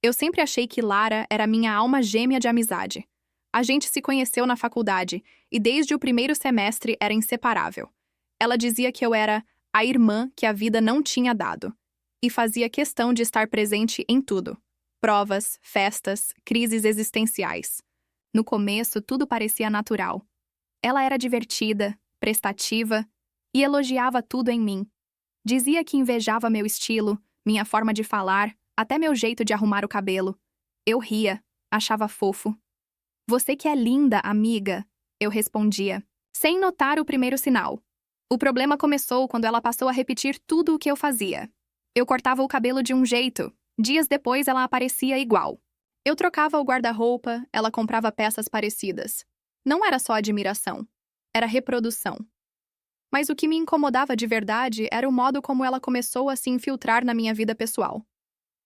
Eu sempre achei que Lara era minha alma gêmea de amizade. A gente se conheceu na faculdade e desde o primeiro semestre era inseparável. Ela dizia que eu era a irmã que a vida não tinha dado e fazia questão de estar presente em tudo. Provas, festas, crises existenciais. No começo, tudo parecia natural. Ela era divertida, prestativa e elogiava tudo em mim. Dizia que invejava meu estilo, minha forma de falar, até meu jeito de arrumar o cabelo. Eu ria, achava fofo. Você que é linda, amiga, eu respondia, sem notar o primeiro sinal. O problema começou quando ela passou a repetir tudo o que eu fazia. Eu cortava o cabelo de um jeito, dias depois ela aparecia igual. Eu trocava o guarda-roupa, ela comprava peças parecidas. Não era só admiração, era reprodução. Mas o que me incomodava de verdade era o modo como ela começou a se infiltrar na minha vida pessoal.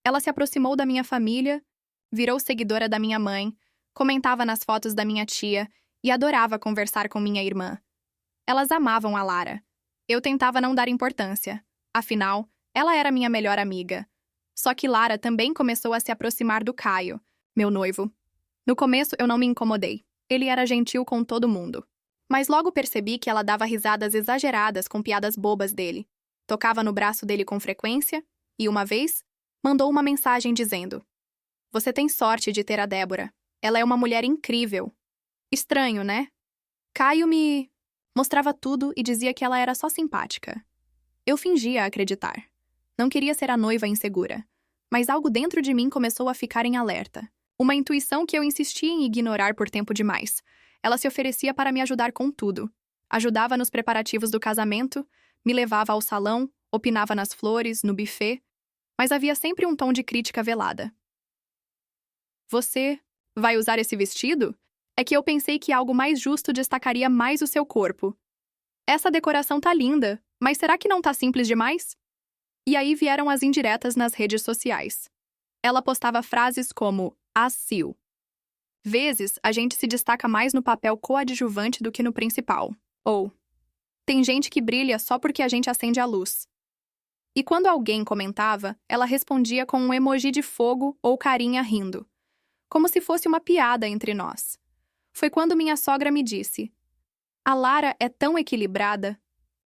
Ela se aproximou da minha família, virou seguidora da minha mãe, comentava nas fotos da minha tia e adorava conversar com minha irmã. Elas amavam a Lara. Eu tentava não dar importância. Afinal, ela era minha melhor amiga. Só que Lara também começou a se aproximar do Caio, meu noivo. No começo eu não me incomodei. Ele era gentil com todo mundo. Mas logo percebi que ela dava risadas exageradas com piadas bobas dele. Tocava no braço dele com frequência e, uma vez, mandou uma mensagem dizendo: "Você tem sorte de ter a Débora. Ela é uma mulher incrível." Estranho, né? Caio me mostrava tudo e dizia que ela era só simpática. Eu fingia acreditar. Não queria ser a noiva insegura. Mas algo dentro de mim começou a ficar em alerta. Uma intuição que eu insistia em ignorar por tempo demais. Ela se oferecia para me ajudar com tudo. Ajudava nos preparativos do casamento, me levava ao salão, opinava nas flores, no buffet, mas havia sempre um tom de crítica velada. "Você vai usar esse vestido? É que eu pensei que algo mais justo destacaria mais o seu corpo. Essa decoração tá linda, mas será que não tá simples demais?" E aí vieram as indiretas nas redes sociais. Ela postava frases como "Assil." Vezes, a gente se destaca mais no papel coadjuvante do que no principal. Ou, tem gente que brilha só porque a gente acende a luz. E quando alguém comentava, ela respondia com um emoji de fogo ou carinha rindo. Como se fosse uma piada entre nós. Foi quando minha sogra me disse: "A Lara é tão equilibrada.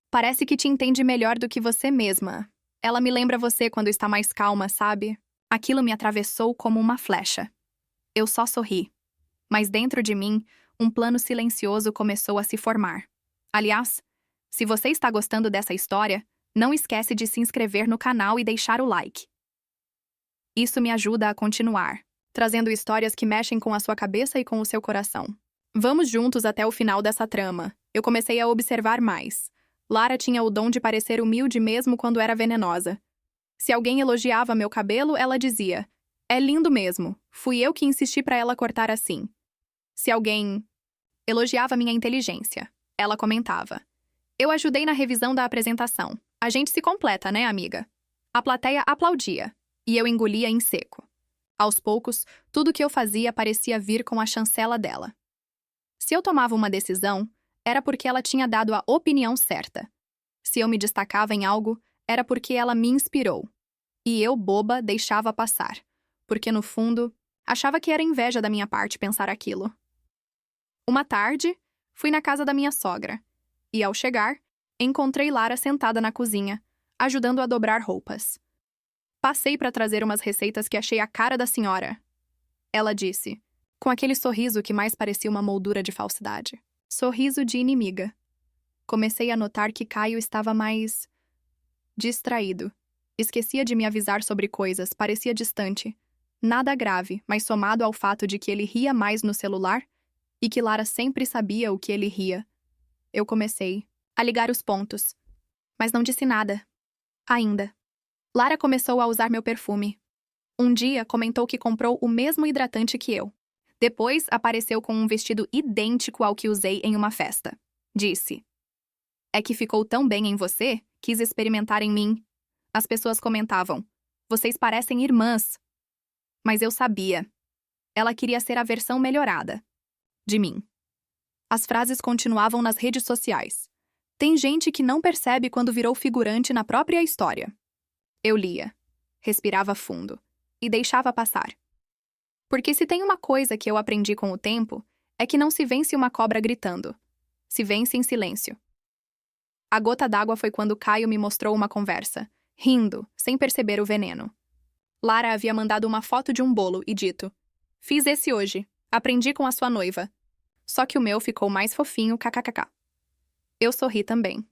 Parece que te entende melhor do que você mesma. Ela me lembra você quando está mais calma, sabe?" Aquilo me atravessou como uma flecha. Eu só sorri. Mas dentro de mim, um plano silencioso começou a se formar. Aliás, se você está gostando dessa história, não esquece de se inscrever no canal e deixar o like. Isso me ajuda a continuar, trazendo histórias que mexem com a sua cabeça e com o seu coração. Vamos juntos até o final dessa trama. Eu comecei a observar mais. Lara tinha o dom de parecer humilde mesmo quando era venenosa. Se alguém elogiava meu cabelo, ela dizia: "É lindo mesmo. Fui eu que insisti para ela cortar assim." Se alguém elogiava minha inteligência, ela comentava: "Eu ajudei na revisão da apresentação. A gente se completa, né, amiga?" A plateia aplaudia, e eu engolia em seco. Aos poucos, tudo que eu fazia parecia vir com a chancela dela. Se eu tomava uma decisão, era porque ela tinha dado a opinião certa. Se eu me destacava em algo, era porque ela me inspirou. E eu, boba, deixava passar, porque no fundo, achava que era inveja da minha parte pensar aquilo. Uma tarde, fui na casa da minha sogra, e ao chegar, encontrei Lara sentada na cozinha, ajudando a dobrar roupas. Passei para trazer umas receitas que achei a cara da senhora. Ela disse, com aquele sorriso que mais parecia uma moldura de falsidade. Sorriso de inimiga. Comecei a notar que Caio estava mais distraído. Esquecia de me avisar sobre coisas, parecia distante. Nada grave, mas somado ao fato de que ele ria mais no celular e que Lara sempre sabia o que ele ria. Eu comecei a ligar os pontos, mas não disse nada. Ainda. Lara começou a usar meu perfume. Um dia comentou que comprou o mesmo hidratante que eu. Depois apareceu com um vestido idêntico ao que usei em uma festa. Disse: "É que ficou tão bem em você, quis experimentar em mim." As pessoas comentavam: "Vocês parecem irmãs." Mas eu sabia. Ela queria ser a versão melhorada de mim. As frases continuavam nas redes sociais. Tem gente que não percebe quando virou figurante na própria história. Eu lia. Respirava fundo. e deixava passar. Porque se tem uma coisa que eu aprendi com o tempo, é que não se vence uma cobra gritando. Se vence em silêncio. A gota d'água foi quando Caio me mostrou uma conversa, rindo, sem perceber o veneno. Lara havia mandado uma foto de um bolo e dito: "Fiz esse hoje. Aprendi com a sua noiva." Só que o meu ficou mais fofinho, kkkk. Eu sorri também.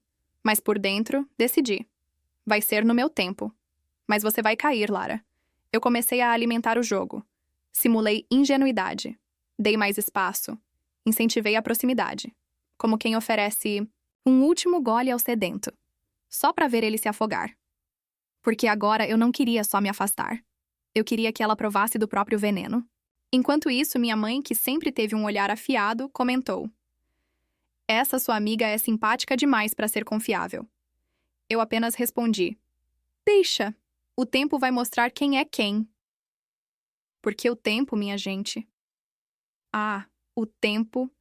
Mas por dentro, decidi. Vai ser no meu tempo. Mas você vai cair, Lara. Eu comecei a alimentar o jogo. Simulei ingenuidade. Dei mais espaço. Incentivei a proximidade. Como quem oferece um último gole ao sedento. Só pra ver ele se afogar. Porque agora eu não queria só me afastar. Eu queria que ela provasse do próprio veneno. Enquanto isso, minha mãe, que sempre teve um olhar afiado, comentou: "Essa sua amiga é simpática demais para ser confiável." Eu apenas respondi: "Deixa. O tempo vai mostrar quem é quem." Porque o tempo, minha gente. O tempo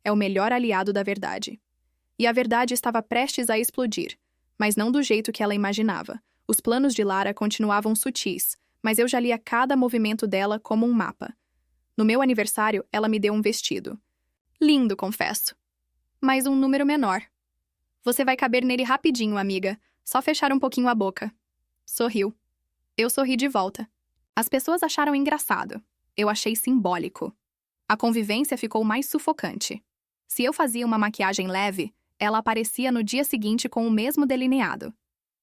é o melhor aliado da verdade. E a verdade estava prestes a explodir, mas não do jeito que ela imaginava. Os planos de Lara continuavam sutis, mas eu já lia cada movimento dela como um mapa. No meu aniversário, ela me deu um vestido. Lindo, confesso. Mas um número menor. "Você vai caber nele rapidinho, amiga. Só fechar um pouquinho a boca." Sorriu. Eu sorri de volta. As pessoas acharam engraçado. Eu achei simbólico. A convivência ficou mais sufocante. Se eu fazia uma maquiagem leve, ela aparecia no dia seguinte com o mesmo delineado.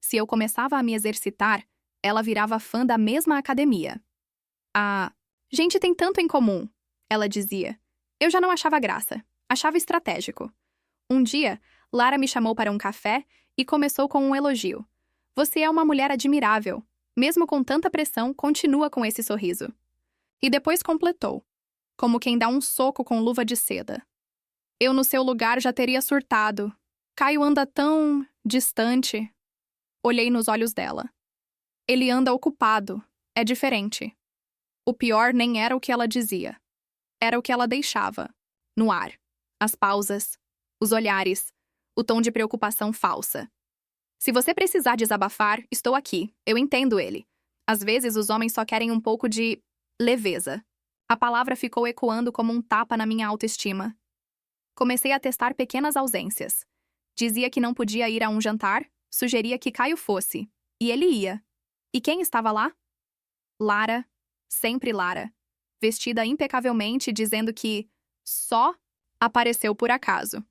Se eu começava a me exercitar, ela virava fã da mesma academia. Gente tem tanto em comum, ela dizia. Eu já não achava graça. Achava estratégico. Um dia, Lara me chamou para um café e começou com um elogio. "Você é uma mulher admirável. Mesmo com tanta pressão, continua com esse sorriso." E depois completou, como quem dá um soco com luva de seda: "Eu no seu lugar já teria surtado. Caio anda tão distante." Olhei nos olhos dela. Ele anda ocupado. É diferente. O pior nem era o que ela dizia. Era o que ela deixava. No ar. As pausas. Os olhares. O tom de preocupação falsa. "Se você precisar desabafar, estou aqui. Eu entendo ele. Às vezes os homens só querem um pouco de leveza." A palavra ficou ecoando como um tapa na minha autoestima. Comecei a testar pequenas ausências. Dizia que não podia ir a um jantar, sugeria que Caio fosse. E ele ia. E quem estava lá? Lara. Sempre Lara. Vestida impecavelmente, dizendo que só apareceu por acaso.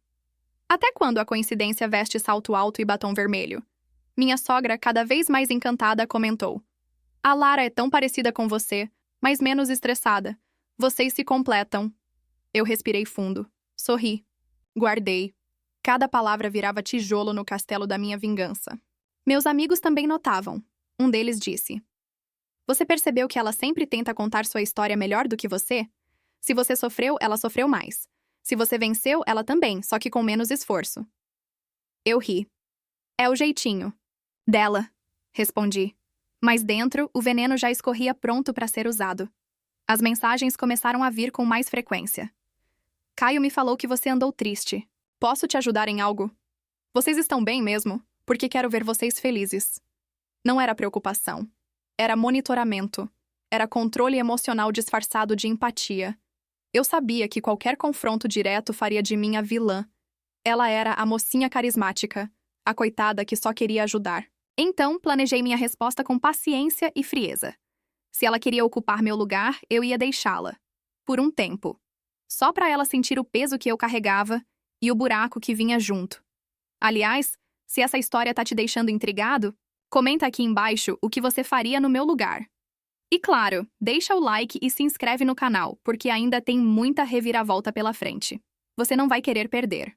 Até quando a coincidência veste salto alto e batom vermelho? Minha sogra, cada vez mais encantada, comentou: "A Lara é tão parecida com você, mas menos estressada. Vocês se completam." Eu respirei fundo. Sorri. Guardei. Cada palavra virava tijolo no castelo da minha vingança. Meus amigos também notavam. Um deles disse: "Você percebeu que ela sempre tenta contar sua história melhor do que você? Se você sofreu, ela sofreu mais. Se você venceu, ela também, só que com menos esforço." Eu ri. "É o jeitinho dela", respondi. Mas dentro, o veneno já escorria pronto para ser usado. As mensagens começaram a vir com mais frequência. "Caio me falou que você andou triste. Posso te ajudar em algo? Vocês estão bem mesmo? Porque quero ver vocês felizes." Não era preocupação. Era monitoramento. Era controle emocional disfarçado de empatia. Eu sabia que qualquer confronto direto faria de mim a vilã. Ela era a mocinha carismática, a coitada que só queria ajudar. Então, planejei minha resposta com paciência e frieza. Se ela queria ocupar meu lugar, eu ia deixá-la. Por um tempo. Só para ela sentir o peso que eu carregava e o buraco que vinha junto. Aliás, se essa história tá te deixando intrigado, comenta aqui embaixo o que você faria no meu lugar. E claro, deixa o like e se inscreve no canal, porque ainda tem muita reviravolta pela frente. Você não vai querer perder.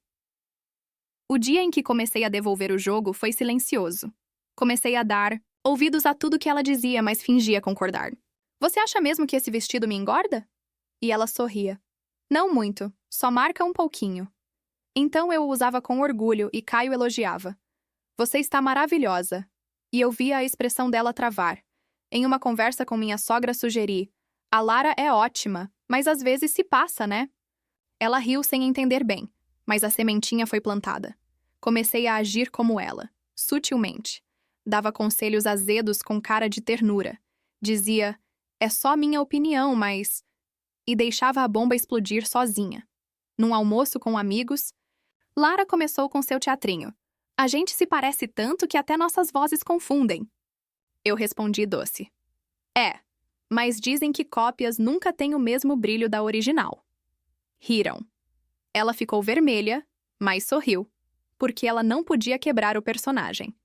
O dia em que comecei a devolver o jogo foi silencioso. Comecei a dar ouvidos a tudo que ela dizia, mas fingia concordar. "Você acha mesmo que esse vestido me engorda?" E ela sorria. "Não muito, só marca um pouquinho." Então eu o usava com orgulho e Caio elogiava. "Você está maravilhosa." E eu via a expressão dela travar. Em uma conversa com minha sogra sugeri: "A Lara é ótima, mas às vezes se passa, né?" Ela riu sem entender bem, mas a sementinha foi plantada. Comecei a agir como ela, sutilmente. Dava conselhos azedos com cara de ternura. Dizia: É só minha opinião, mas... E deixava a bomba explodir sozinha. Num almoço com amigos, Lara começou com seu teatrinho. A gente se parece tanto que até nossas vozes confundem. Eu respondi doce. É, mas dizem que cópias nunca têm o mesmo brilho da original. Riram. Ela ficou vermelha, mas sorriu, porque ela não podia quebrar o personagem.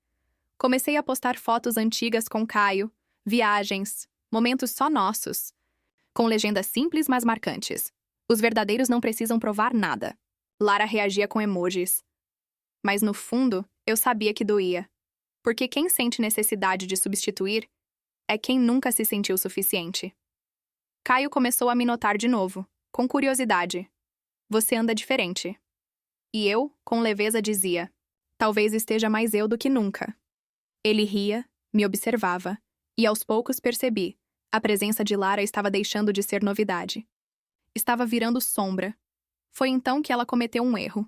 Comecei a postar fotos antigas com Caio, viagens, momentos só nossos, com legendas simples mas marcantes. Os verdadeiros não precisam provar nada. Lara reagia com emojis. Mas no fundo, eu sabia que doía. Porque quem sente necessidade de substituir é quem nunca se sentiu suficiente. Caio começou a me notar de novo, com curiosidade. Você anda diferente. E eu, com leveza, dizia, talvez esteja mais eu do que nunca. Ele ria, me observava, e aos poucos percebi, a presença de Lara estava deixando de ser novidade. Estava virando sombra. Foi então que ela cometeu um erro.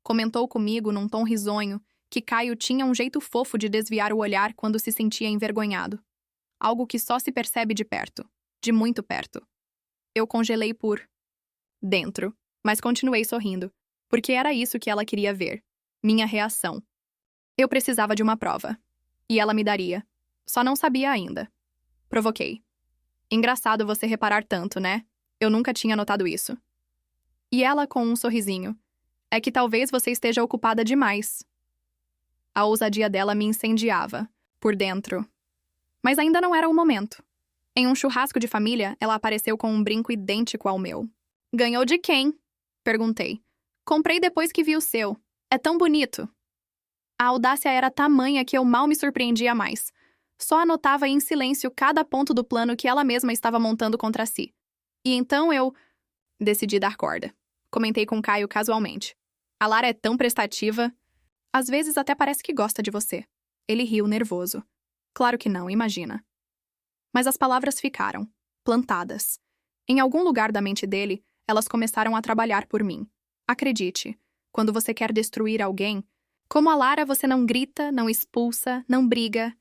Comentou comigo num tom risonho que Caio tinha um jeito fofo de desviar o olhar quando se sentia envergonhado. Algo que só se percebe de perto, de muito perto. Eu congelei por dentro, mas continuei sorrindo, porque era isso que ela queria ver, minha reação. Eu precisava de uma prova, e ela me daria. Só não sabia ainda. Provoquei. Engraçado você reparar tanto, né? Eu nunca tinha notado isso. E ela com um sorrisinho. É que talvez você esteja ocupada demais. A ousadia dela me incendiava, por dentro. Mas ainda não era o momento. Em um churrasco de família, ela apareceu com um brinco idêntico ao meu. Ganhou de quem? Perguntei. Comprei depois que vi o seu. É tão bonito. A audácia era tamanha que eu mal me surpreendia mais. Só anotava em silêncio cada ponto do plano que ela mesma estava montando contra si. E então eu decidi dar corda. Comentei com Caio casualmente. A Lara é tão prestativa. Às vezes até parece que gosta de você. Ele riu nervoso. Claro que não, imagina. Mas as palavras ficaram, plantadas. Em algum lugar da mente dele, elas começaram a trabalhar por mim. Acredite, quando você quer destruir alguém, como a Lara, você não grita, não expulsa, não briga.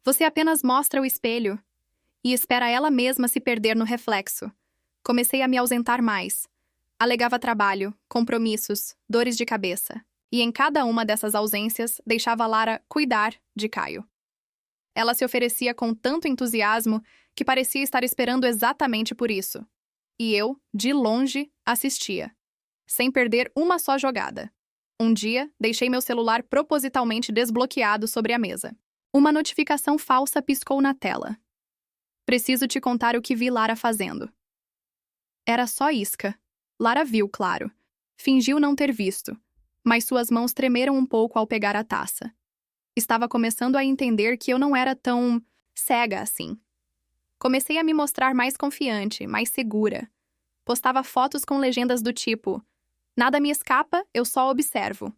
Você apenas mostra o espelho e espera ela mesma se perder no reflexo. Comecei a me ausentar mais. Alegava trabalho, compromissos, dores de cabeça. E em cada uma dessas ausências, deixava Lara cuidar de Caio. Ela se oferecia com tanto entusiasmo que parecia estar esperando exatamente por isso. E eu, de longe, assistia, sem perder uma só jogada. Um dia, deixei meu celular propositalmente desbloqueado sobre a mesa. Uma notificação falsa piscou na tela. Preciso te contar o que vi Lara fazendo. Era só isca. Lara viu, claro. Fingiu não ter visto, mas suas mãos tremeram um pouco ao pegar a taça. Estava começando a entender que eu não era tão cega assim. Comecei a me mostrar mais confiante, mais segura. Postava fotos com legendas do tipo: nada me escapa, eu só observo.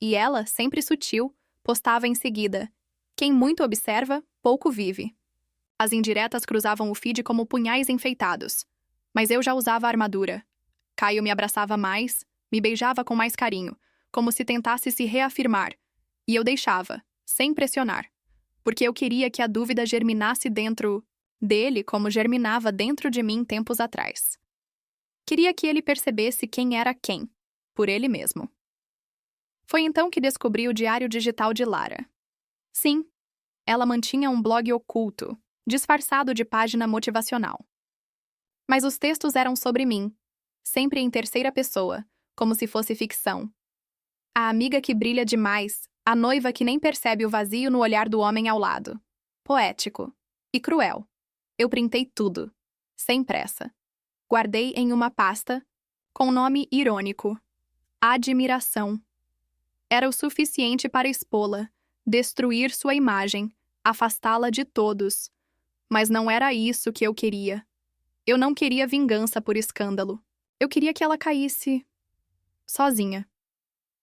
E ela, sempre sutil, postava em seguida: quem muito observa, pouco vive. As indiretas cruzavam o feed como punhais enfeitados. Mas eu já usava a armadura. Caio me abraçava mais, me beijava com mais carinho, como se tentasse se reafirmar. E eu deixava, sem pressionar, porque eu queria que a dúvida germinasse dentro dele como germinava dentro de mim tempos atrás. Queria que ele percebesse quem era quem, por ele mesmo. Foi então que descobri o diário digital de Lara. Sim, ela mantinha um blog oculto, disfarçado de página motivacional. Mas os textos eram sobre mim, sempre em terceira pessoa, como se fosse ficção. A amiga que brilha demais, a noiva que nem percebe o vazio no olhar do homem ao lado. Poético. E cruel. Eu printei tudo, sem pressa. Guardei em uma pasta, com nome irônico. Admiração. Era o suficiente para expô-la, destruir sua imagem, afastá-la de todos. Mas não era isso que eu queria. Eu não queria vingança por escândalo. Eu queria que ela caísse sozinha.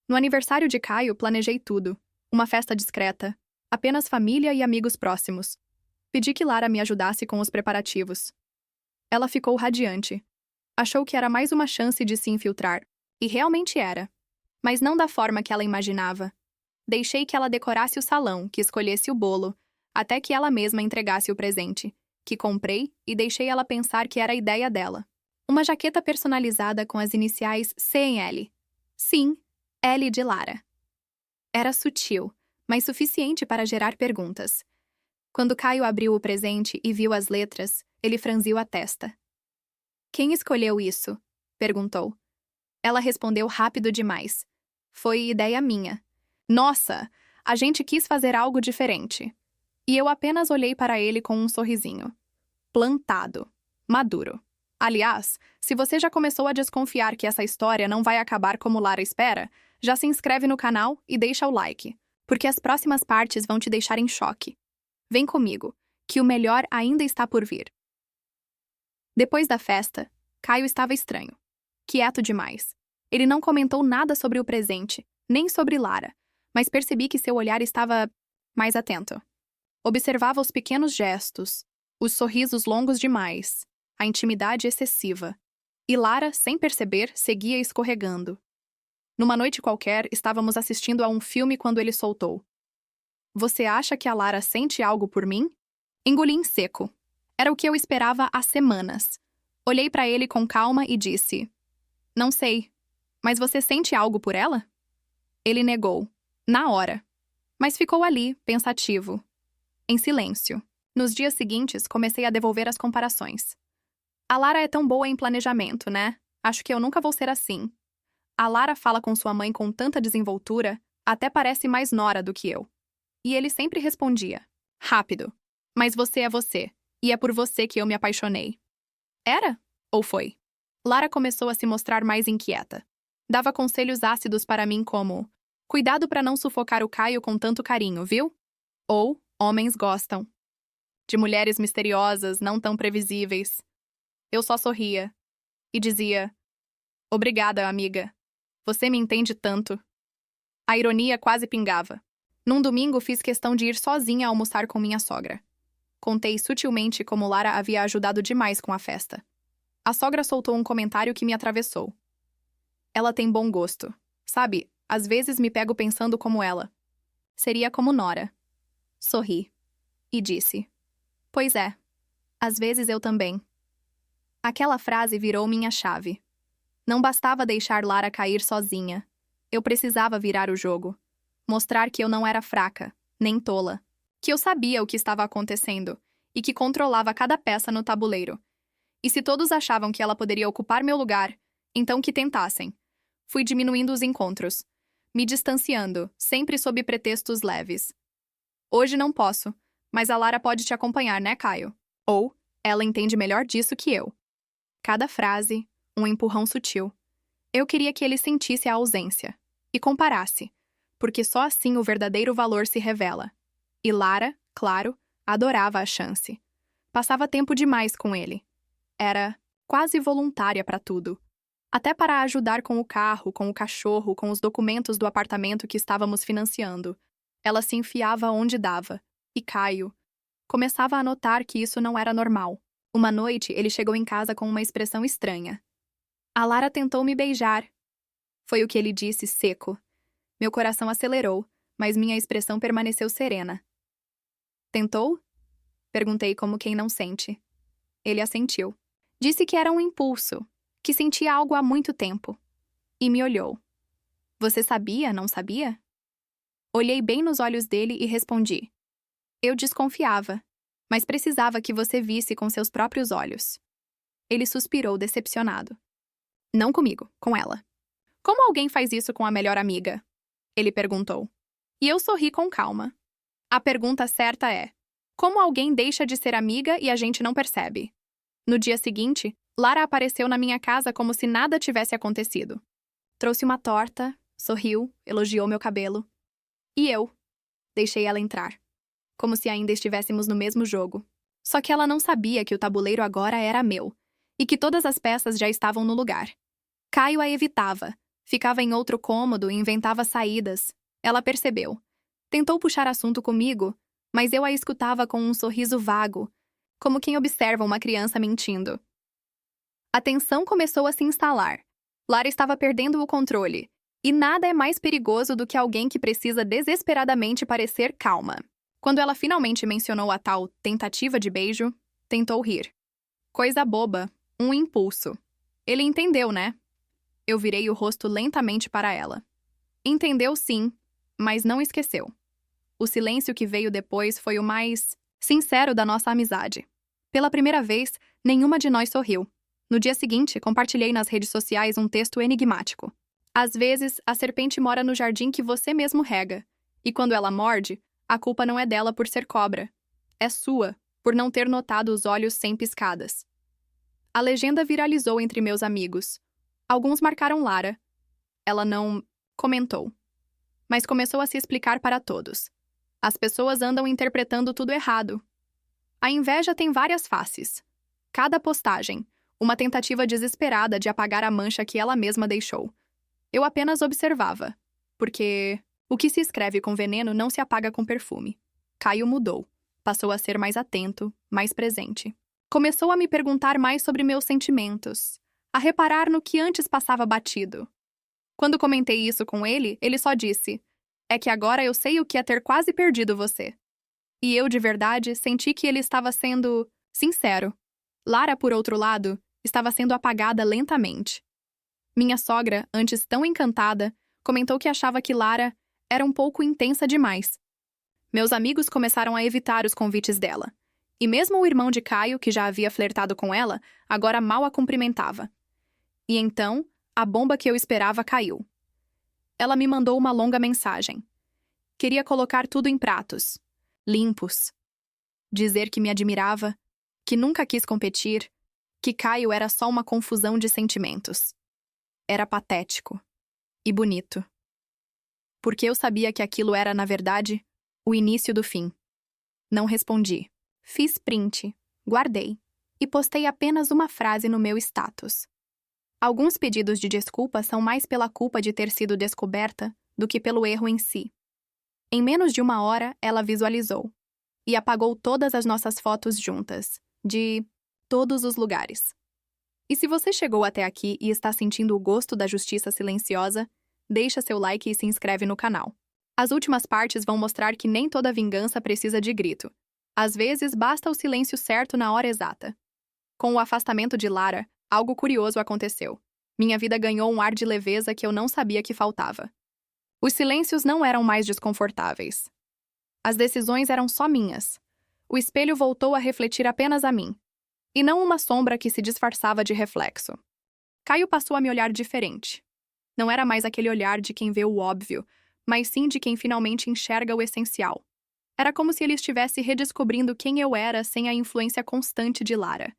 No aniversário de Caio, planejei tudo. Uma festa discreta. Apenas família e amigos próximos. Pedi que Lara me ajudasse com os preparativos. Ela ficou radiante. Achou que era mais uma chance de se infiltrar. E realmente era. Mas não da forma que ela imaginava. Deixei que ela decorasse o salão, que escolhesse o bolo, até que ela mesma entregasse o presente. que comprei e deixei ela pensar que era a ideia dela. Uma jaqueta personalizada com as iniciais C em L. Sim, L de Lara. Era sutil, mas suficiente para gerar perguntas. Quando Caio abriu o presente e viu as letras, ele franziu a testa. Quem escolheu isso? Perguntou. Ela respondeu rápido demais. Foi ideia minha. Nossa, a gente quis fazer algo diferente. E eu apenas olhei para ele com um sorrisinho. Plantado. Maduro. Aliás, se você já começou a desconfiar que essa história não vai acabar como Lara espera, já se inscreve no canal e deixa o like, porque as próximas partes vão te deixar em choque. Vem comigo, que o melhor ainda está por vir. Depois da festa, Caio estava estranho. Quieto demais. Ele não comentou nada sobre o presente, nem sobre Lara, mas percebi que seu olhar estava mais atento. Observava os pequenos gestos, os sorrisos longos demais, a intimidade excessiva. E Lara, sem perceber, seguia escorregando. Numa noite qualquer, estávamos assistindo a um filme quando ele soltou. Você acha que a Lara sente algo por mim? Engoli em seco. Era o que eu esperava há semanas. Olhei para ele com calma e disse: Não sei, mas você sente algo por ela? Ele negou, na hora, mas ficou ali, pensativo, em silêncio. Nos dias seguintes, comecei a devolver as comparações. A Lara é tão boa em planejamento, né? Acho que eu nunca vou ser assim. A Lara fala com sua mãe com tanta desenvoltura, até parece mais nora do que eu. E ele sempre respondia: rápido. Mas você é você, e é por você que eu me apaixonei. Era? Ou foi? Lara começou a se mostrar mais inquieta. Dava conselhos ácidos para mim como: cuidado para não sufocar o Caio com tanto carinho, viu? Ou, homens gostam de mulheres misteriosas, não tão previsíveis. Eu só sorria e dizia: obrigada, amiga. Você me entende tanto. A ironia quase pingava. Num domingo, fiz questão de ir sozinha almoçar com minha sogra. Contei sutilmente como Lara havia ajudado demais com a festa. A sogra soltou um comentário que me atravessou. Ela tem bom gosto. Sabe, às vezes me pego pensando como ela. Seria como Nora. Sorri. E disse: pois é, às vezes eu também. Aquela frase virou minha chave. Não bastava deixar Lara cair sozinha. Eu precisava virar o jogo. Mostrar que eu não era fraca, nem tola. Que eu sabia o que estava acontecendo e que controlava cada peça no tabuleiro. E se todos achavam que ela poderia ocupar meu lugar, então que tentassem. Fui diminuindo os encontros, me distanciando, sempre sob pretextos leves. Hoje não posso, mas a Lara pode te acompanhar, né, Caio? Ou, ela entende melhor disso que eu. Cada frase, um empurrão sutil. Eu queria que ele sentisse a ausência e comparasse, porque só assim o verdadeiro valor se revela. E Lara, claro, adorava a chance. Passava tempo demais com ele. Era quase voluntária para tudo. Até para ajudar com o carro, com o cachorro, com os documentos do apartamento que estávamos financiando. Ela se enfiava onde dava. E Caio começava a notar que isso não era normal. Uma noite, ele chegou em casa com uma expressão estranha. A Lara tentou me beijar. Foi o que ele disse, seco. Meu coração acelerou, mas minha expressão permaneceu serena. Tentou? Perguntei como quem não sente. Ele assentiu. Disse que era um impulso, que sentia algo há muito tempo. E me olhou. Você sabia, não sabia? Olhei bem nos olhos dele e respondi. Eu desconfiava, mas precisava que você visse com seus próprios olhos. Ele suspirou decepcionado. Não comigo, com ela. Como alguém faz isso com a melhor amiga? Ele perguntou. E eu sorri com calma. A pergunta certa é: como alguém deixa de ser amiga e a gente não percebe? No dia seguinte, Lara apareceu na minha casa como se nada tivesse acontecido. Trouxe uma torta, sorriu, elogiou meu cabelo. E eu deixei ela entrar, como se ainda estivéssemos no mesmo jogo. Só que ela não sabia que o tabuleiro agora era meu, e que todas as peças já estavam no lugar. Caio a evitava, ficava em outro cômodo e inventava saídas. Ela percebeu. Tentou puxar assunto comigo, mas eu a escutava com um sorriso vago, como quem observa uma criança mentindo. A tensão começou a se instalar. Lara estava perdendo o controle, e nada é mais perigoso do que alguém que precisa desesperadamente parecer calma. Quando ela finalmente mencionou a tal tentativa de beijo, Tentou rir. Coisa boba. Um impulso. Ele entendeu, né? Eu virei o rosto lentamente para ela. Entendeu, sim, mas não esqueceu. O silêncio que veio depois foi o mais sincero da nossa amizade. Pela primeira vez, nenhuma de nós sorriu. No dia seguinte, compartilhei nas redes sociais um texto enigmático. Às vezes, a serpente mora no jardim que você mesmo rega. E quando ela morde, a culpa não é dela por ser cobra. É sua, por não ter notado os olhos sem piscadas. A legenda viralizou entre meus amigos. Alguns marcaram Lara. Ela não comentou, mas começou a se explicar para todos. As pessoas andam interpretando tudo errado. A inveja tem várias faces. Cada postagem, uma tentativa desesperada de apagar a mancha que ela mesma deixou. Eu apenas observava, porque o que se escreve com veneno não se apaga com perfume. Caio mudou. Passou a ser mais atento, mais presente. Começou a me perguntar mais sobre meus sentimentos, a reparar no que antes passava batido. Quando comentei isso com ele, ele só disse: "É que agora eu sei o que é ter quase perdido você." E eu, de verdade, senti que ele estava sendo sincero. Lara, por outro lado, estava sendo apagada lentamente. Minha sogra, antes tão encantada, comentou que achava que Lara era um pouco intensa demais. Meus amigos começaram a evitar os convites dela. E mesmo o irmão de Caio, que já havia flertado com ela, agora mal a cumprimentava. E então, a bomba que eu esperava caiu. Ela me mandou uma longa mensagem. Queria colocar tudo em pratos, limpos. Dizer que me admirava, que nunca quis competir, que Caio era só uma confusão de sentimentos. Era patético. E bonito. Porque eu sabia que aquilo era, na verdade, o início do fim. Não respondi. Fiz print, guardei e postei apenas uma frase no meu status. Alguns pedidos de desculpa são mais pela culpa de ter sido descoberta do que pelo erro em si. Em menos de 1 hora, ela visualizou e apagou todas as nossas fotos juntas, de todos os lugares. E se você chegou até aqui e está sentindo o gosto da justiça silenciosa, deixa seu like e se inscreve no canal. As últimas partes vão mostrar que nem toda vingança precisa de grito. Às vezes, basta o silêncio certo na hora exata. Com o afastamento de Lara, algo curioso aconteceu. Minha vida ganhou um ar de leveza que eu não sabia que faltava. Os silêncios não eram mais desconfortáveis. As decisões eram só minhas. O espelho voltou a refletir apenas a mim, e não uma sombra que se disfarçava de reflexo. Caio passou a me olhar diferente. Não era mais aquele olhar de quem vê o óbvio, mas sim de quem finalmente enxerga o essencial. Era como se ele estivesse redescobrindo quem eu era sem a influência constante de Lara.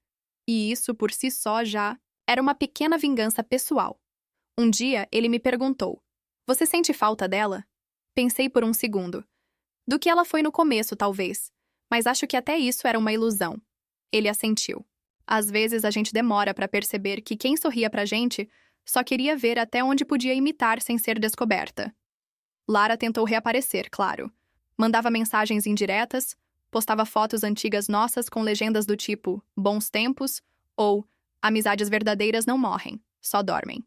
E isso, por si só, já era uma pequena vingança pessoal. Um dia, ele me perguntou: "Você sente falta dela?" Pensei por um segundo. Do que ela foi no começo, talvez, mas acho que até isso era uma ilusão. Ele assentiu. Às vezes a gente demora para perceber que quem sorria pra gente só queria ver até onde podia imitar sem ser descoberta. Lara tentou reaparecer, claro. Mandava mensagens indiretas, postava fotos antigas nossas com legendas do tipo "bons tempos" ou "amizades verdadeiras não morrem, só dormem."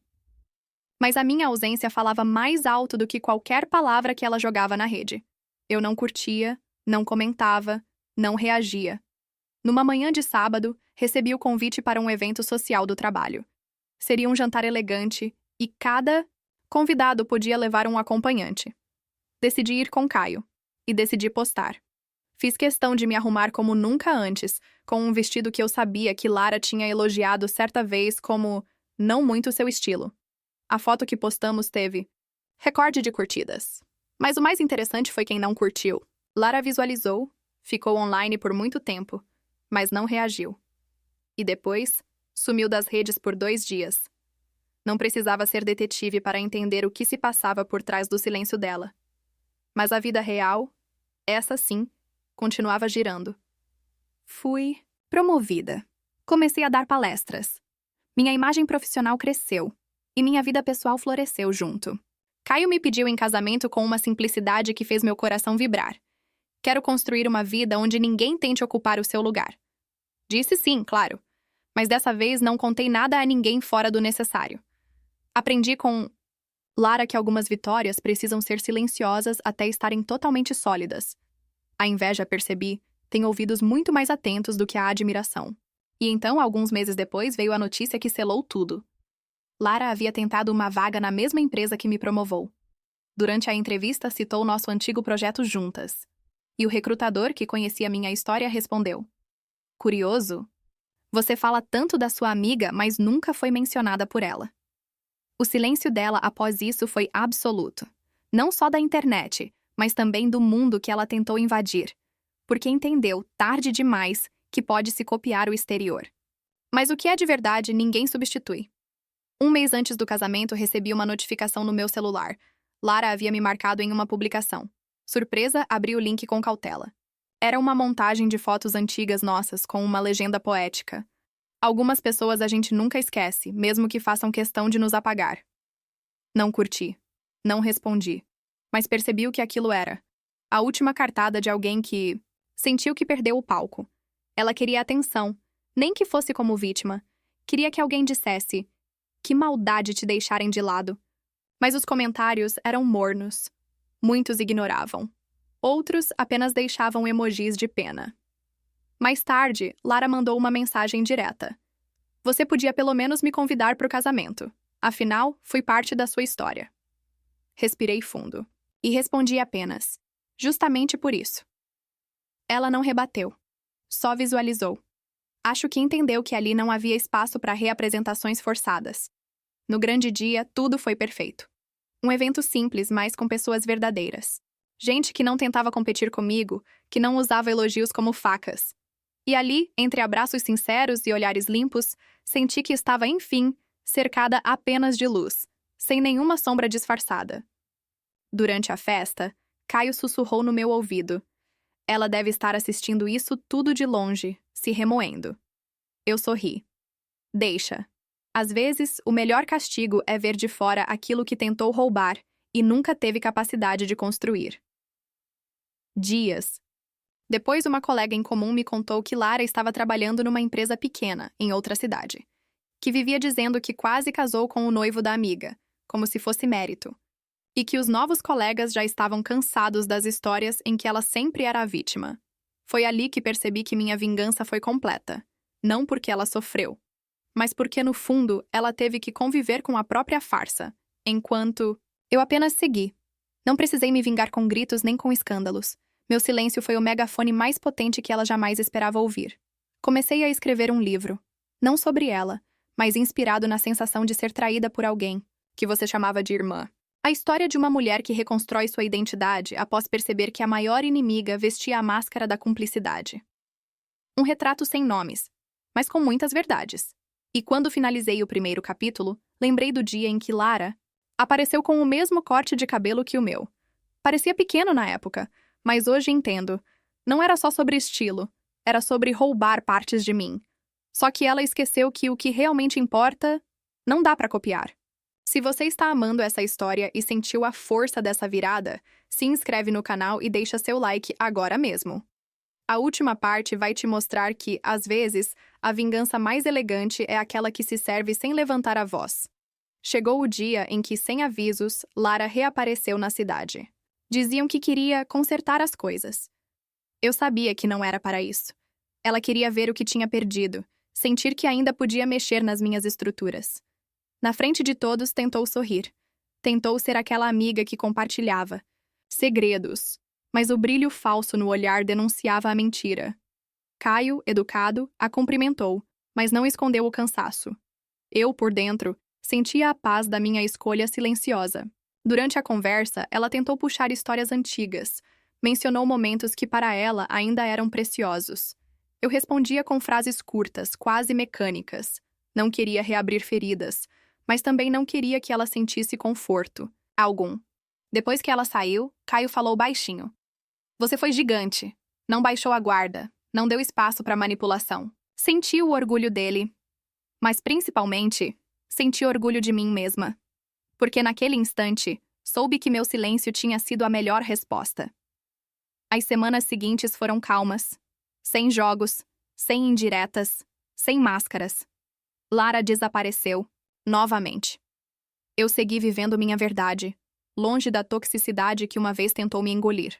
Mas a minha ausência falava mais alto do que qualquer palavra que ela jogava na rede. Eu não curtia, não comentava, não reagia. Numa manhã de sábado, recebi o convite para um evento social do trabalho. Seria um jantar elegante e cada convidado podia levar um acompanhante. Decidi ir com Caio e decidi postar. Fiz questão de me arrumar como nunca antes, com um vestido que eu sabia que Lara tinha elogiado certa vez como não muito seu estilo. A foto que postamos teve recorde de curtidas. Mas o mais interessante foi quem não curtiu. Lara visualizou, ficou online por muito tempo, mas não reagiu. E depois, sumiu das redes por 2 dias. Não precisava ser detetive para entender o que se passava por trás do silêncio dela. Mas a vida real, essa sim, continuava girando. Fui promovida. Comecei a dar palestras. Minha imagem profissional cresceu, e minha vida pessoal floresceu junto. Caio me pediu em casamento com uma simplicidade que fez meu coração vibrar. Quero construir uma vida onde ninguém tente ocupar o seu lugar. Disse sim, claro, mas dessa vez não contei nada a ninguém fora do necessário. Aprendi com Lara que algumas vitórias precisam ser silenciosas até estarem totalmente sólidas. A inveja, percebi, tem ouvidos muito mais atentos do que a admiração. E então, alguns meses depois, veio a notícia que selou tudo. Lara havia tentado uma vaga na mesma empresa que me promovou. Durante a entrevista, citou nosso antigo projeto juntas. E o recrutador, que conhecia minha história, respondeu: curioso? Você fala tanto da sua amiga, mas nunca foi mencionada por ela. O silêncio dela após isso foi absoluto. Não só da internet, mas também do mundo que ela tentou invadir. Porque entendeu, tarde demais, que pode se copiar o exterior. Mas o que é de verdade, ninguém substitui. Um mês antes do casamento, recebi uma notificação no meu celular. Lara havia me marcado em uma publicação. Surpresa, abri o link com cautela. Era uma montagem de fotos antigas nossas com uma legenda poética. Algumas pessoas a gente nunca esquece, mesmo que façam questão de nos apagar. Não curti. Não respondi. Mas percebi o que aquilo era. A última cartada de alguém que sentiu que perdeu o palco. Ela queria atenção, nem que fosse como vítima. Queria que alguém dissesse: que maldade te deixarem de lado. Mas os comentários eram mornos. Muitos ignoravam. Outros apenas deixavam emojis de pena. Mais tarde, Lara mandou uma mensagem direta. Você podia pelo menos me convidar para o casamento. Afinal, fui parte da sua história. Respirei fundo. E respondi apenas: justamente por isso. Ela não rebateu. Só visualizou. Acho que entendeu que ali não havia espaço para reapresentações forçadas. No grande dia, tudo foi perfeito. Um evento simples, mas com pessoas verdadeiras. Gente que não tentava competir comigo, que não usava elogios como facas. E ali, entre abraços sinceros e olhares limpos, senti que estava, enfim, cercada apenas de luz, sem nenhuma sombra disfarçada. Durante a festa, Caio sussurrou no meu ouvido. Ela deve estar assistindo isso tudo de longe, se remoendo. Eu sorri. Deixa. Às vezes, o melhor castigo é ver de fora aquilo que tentou roubar e nunca teve capacidade de construir. Dias. Depois, uma colega em comum me contou que Lara estava trabalhando numa empresa pequena, em outra cidade, que vivia dizendo que quase casou com o noivo da amiga, como se fosse mérito, e que os novos colegas já estavam cansados das histórias em que ela sempre era a vítima. Foi ali que percebi que minha vingança foi completa, não porque ela sofreu, mas porque, no fundo, ela teve que conviver com a própria farsa, enquanto eu apenas segui. Não precisei me vingar com gritos nem com escândalos. Meu silêncio foi o megafone mais potente que ela jamais esperava ouvir. Comecei a escrever um livro. Não sobre ela, mas inspirado na sensação de ser traída por alguém, que você chamava de irmã. A história de uma mulher que reconstrói sua identidade após perceber que a maior inimiga vestia a máscara da cumplicidade. Um retrato sem nomes, mas com muitas verdades. E quando finalizei o primeiro capítulo, lembrei do dia em que Lara apareceu com o mesmo corte de cabelo que o meu. Parecia pequeno na época, mas hoje entendo. Não era só sobre estilo, era sobre roubar partes de mim. Só que ela esqueceu que o que realmente importa não dá pra copiar. Se você está amando essa história e sentiu a força dessa virada, se inscreve no canal e deixa seu like agora mesmo. A última parte vai te mostrar que, às vezes, a vingança mais elegante é aquela que se serve sem levantar a voz. Chegou o dia em que, sem avisos, Lara reapareceu na cidade. Diziam que queria consertar as coisas. Eu sabia que não era para isso. Ela queria ver o que tinha perdido, sentir que ainda podia mexer nas minhas estruturas. Na frente de todos, tentou sorrir. Tentou ser aquela amiga que compartilhava segredos, mas o brilho falso no olhar denunciava a mentira. Caio, educado, a cumprimentou, mas não escondeu o cansaço. Eu, por dentro, sentia a paz da minha escolha silenciosa. Durante a conversa, ela tentou puxar histórias antigas. Mencionou momentos que para ela ainda eram preciosos. Eu respondia com frases curtas, quase mecânicas. Não queria reabrir feridas, mas também não queria que ela sentisse conforto algum. Depois que ela saiu, Caio falou baixinho. Você foi gigante. Não baixou a guarda. Não deu espaço para manipulação. Senti o orgulho dele. Mas, principalmente, senti orgulho de mim mesma. Porque naquele instante, soube que meu silêncio tinha sido a melhor resposta. As semanas seguintes foram calmas. Sem jogos, sem indiretas, sem máscaras. Lara desapareceu, novamente. Eu segui vivendo minha verdade, longe da toxicidade que uma vez tentou me engolir.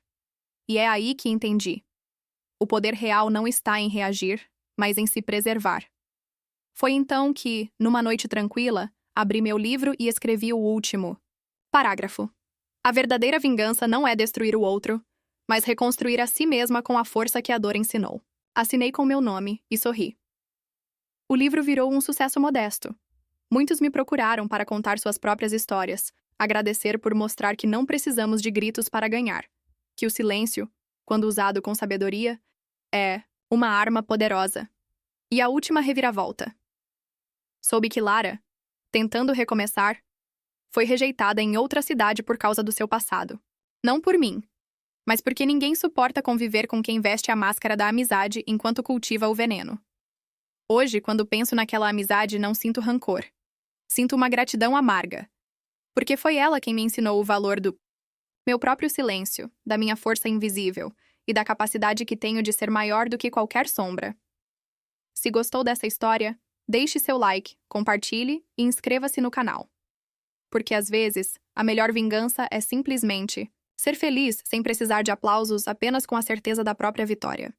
E é aí que entendi. O poder real não está em reagir, mas em se preservar. Foi então que, numa noite tranquila, abri meu livro e escrevi o último parágrafo. A verdadeira vingança não é destruir o outro, mas reconstruir a si mesma com a força que a dor ensinou. Assinei com meu nome e sorri. O livro virou um sucesso modesto. Muitos me procuraram para contar suas próprias histórias, agradecer por mostrar que não precisamos de gritos para ganhar, que o silêncio, quando usado com sabedoria, é uma arma poderosa. E a última reviravolta. Soube que Lara, tentando recomeçar, foi rejeitada em outra cidade por causa do seu passado. Não por mim, mas porque ninguém suporta conviver com quem veste a máscara da amizade enquanto cultiva o veneno. Hoje, quando penso naquela amizade, não sinto rancor. Sinto uma gratidão amarga. Porque foi ela quem me ensinou o valor do meu próprio silêncio, da minha força invisível e da capacidade que tenho de ser maior do que qualquer sombra. Se gostou dessa história, deixe seu like, compartilhe e inscreva-se no canal. Porque às vezes, a melhor vingança é simplesmente ser feliz sem precisar de aplausos, apenas com a certeza da própria vitória.